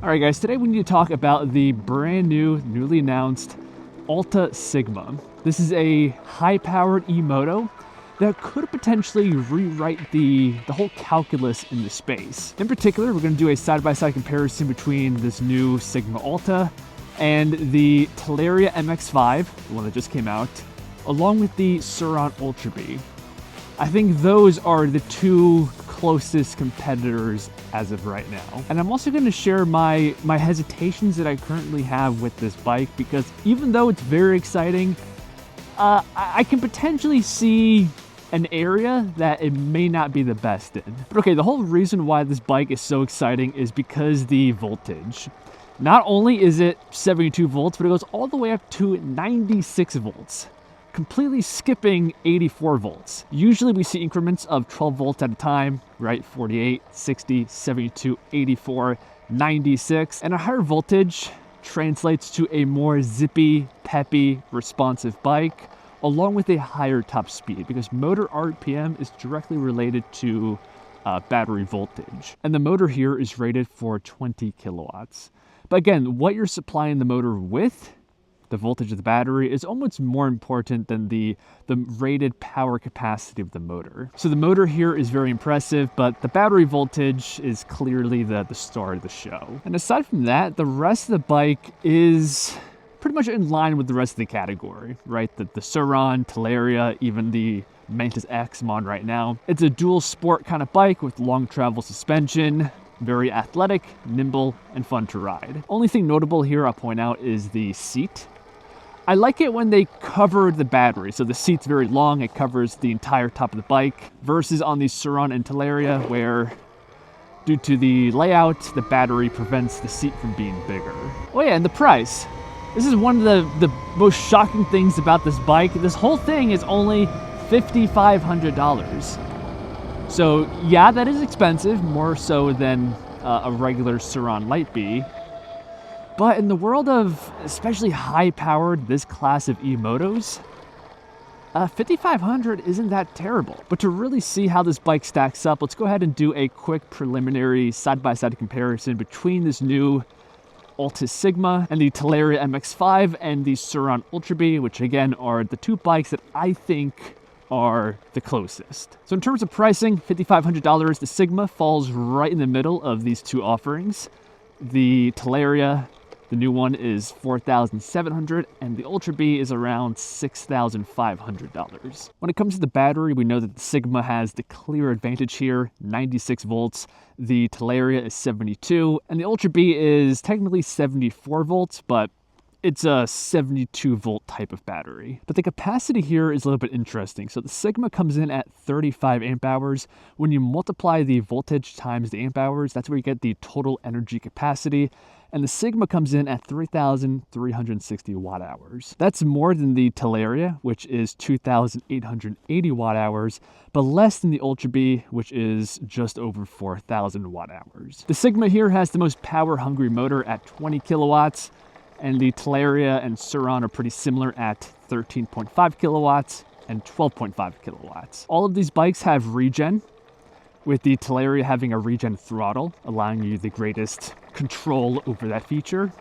Alright guys, today we need to talk about the brand new, newly announced Alta Sigma. This is a high-powered emoto that could potentially rewrite the whole calculus in the space. In particular, we're going to do a side-by-side comparison between this new Sigma Alta and the Talaria MX-5, the one that just came out, along with the Surron Ultra B. I think those are the two closest competitors as of right now. And I'm also going to share my hesitations that I currently have with this bike, because even though it's very exciting, I can potentially see an area that it may not be the best in. But okay, the whole reason why this bike is so exciting is because the voltage. Not only is it 72 volts, but it goes all the way up to 96 volts. Completely skipping 84 volts. Usually we see increments of 12 volts at a time, right? 48, 60, 72, 84, 96. And a higher voltage translates to a more zippy, peppy, responsive bike, along with a higher top speed, because motor RPM is directly related to battery voltage. And the motor here is rated for 20 kilowatts. But again, what you're supplying the motor with, the voltage of the battery, is almost more important than the rated power capacity of the motor. So the motor here is very impressive, but the battery voltage is clearly the star of the show. And aside from that, the rest of the bike is pretty much in line with the rest of the category, right? The Surron, Talaria, even the Mantis X I'm on right now. It's a dual sport kind of bike with long travel suspension, very athletic, nimble, and fun to ride. Only thing notable here I'll point out is the seat. I like it when they cover the battery, so the seat's very long, it covers the entire top of the bike, versus on the Surron and Talaria, where due to the layout, the battery prevents the seat from being bigger. Oh yeah, and the price. This is one of the most shocking things about this bike. This whole thing is only $5,500. So yeah, that is expensive, more so than a regular Surron Light B. But in the world of especially high-powered, this class of e-motos, $5,500 isn't that terrible. But to really see how this bike stacks up, let's go ahead and do a quick preliminary side-by-side comparison between this new Altis Sigma and the Talaria MX-5 and the Surron Ultra B, which again are the two bikes that I think are the closest. So in terms of pricing, $5,500, the Sigma falls right in the middle of these two offerings. The Talaria, the new one, is $4,700, and the Ultra B is around $6,500. When it comes to the battery, we know that the Sigma has the clear advantage here, 96 volts. The Talaria is 72, and the Ultra B is technically 74 volts, but it's a 72 volt type of battery. But the capacity here is a little bit interesting. So the Sigma comes in at 35 amp hours. When you multiply the voltage times the amp hours, that's where you get the total energy capacity. And the Sigma comes in at 3,360 watt hours. That's more than the Talaria, which is 2,880 watt hours, but less than the Ultra B, which is just over 4,000 watt hours. The Sigma here has the most power-hungry motor at 20 kilowatts, and the Talaria and Surron are pretty similar at 13.5 kilowatts and 12.5 kilowatts. All of these bikes have regen, with the Talaria having a regen throttle, allowing you the greatest control over that feature.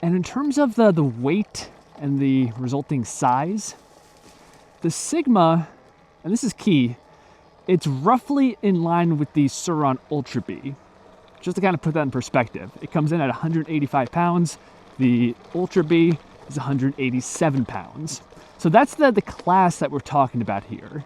And in terms of the weight and the resulting size, the Sigma, and this is key, it's roughly in line with the Surron Ultra B. Just to kind of put that in perspective, it comes in at 185 pounds. The Ultra B is 187 pounds. So that's the class that we're talking about here.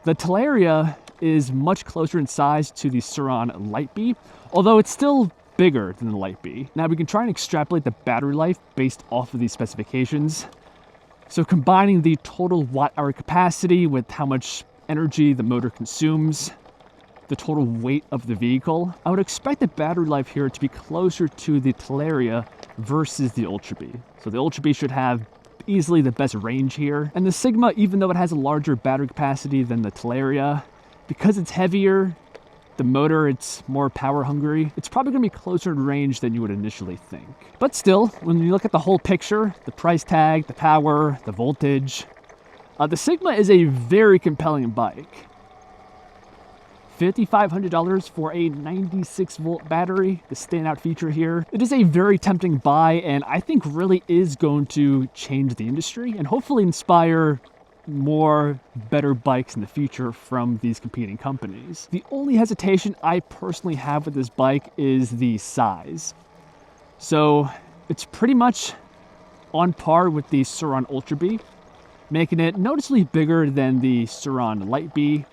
The Talaria is much closer in size to the Surron Light B, although it's still bigger than the Light B. Now we can try and extrapolate the battery life based off of these specifications. So combining the total watt-hour capacity with how much energy the motor consumes, the total weight of the vehicle, I would expect the battery life here to be closer to the Talaria versus the Ultra B. So the Ultra B should have easily the best range here. And the Sigma, even though it has a larger battery capacity than the Talaria, because it's heavier, the motor, it's more power hungry, it's probably going to be closer in range than you would initially think. But still, when you look at the whole picture, the price tag, the power, the voltage, the Sigma is a very compelling bike. $5,500 for a 96-volt battery, the standout feature here. It is a very tempting buy, and I think really is going to change the industry and hopefully inspire more better bikes in the future from these competing companies. The only hesitation I personally have with this bike is the size. So it's pretty much on par with the Surron Ultra B, making it noticeably bigger than the Surron Light B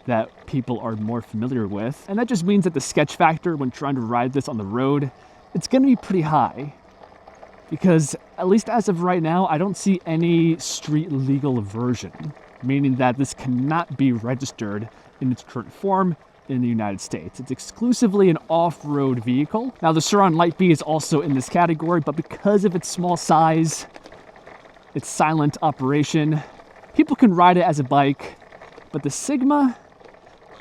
that people are more familiar with. And that just means that the sketch factor when trying to ride this on the road, it's gonna be pretty high. Because at least as of right now, I don't see any street legal version, meaning that this cannot be registered in its current form in the United States. It's exclusively an off-road vehicle. Now the Surron Light B is also in this category, but because of its small size, its silent operation, people can ride it as a bike, but the Sigma,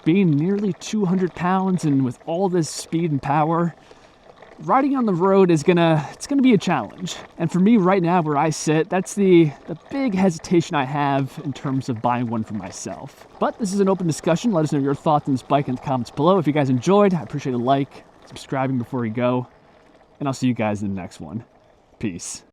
being nearly 200 pounds and with all this speed and power, riding on the road is gonna be a challenge. And for me right now where I sit, that's the big hesitation I have in terms of buying one for myself. But this is an open discussion. Let us know your thoughts on this bike in the comments below. If you guys enjoyed, I appreciate a like, subscribing before you go, and I'll see you guys in the next one. Peace.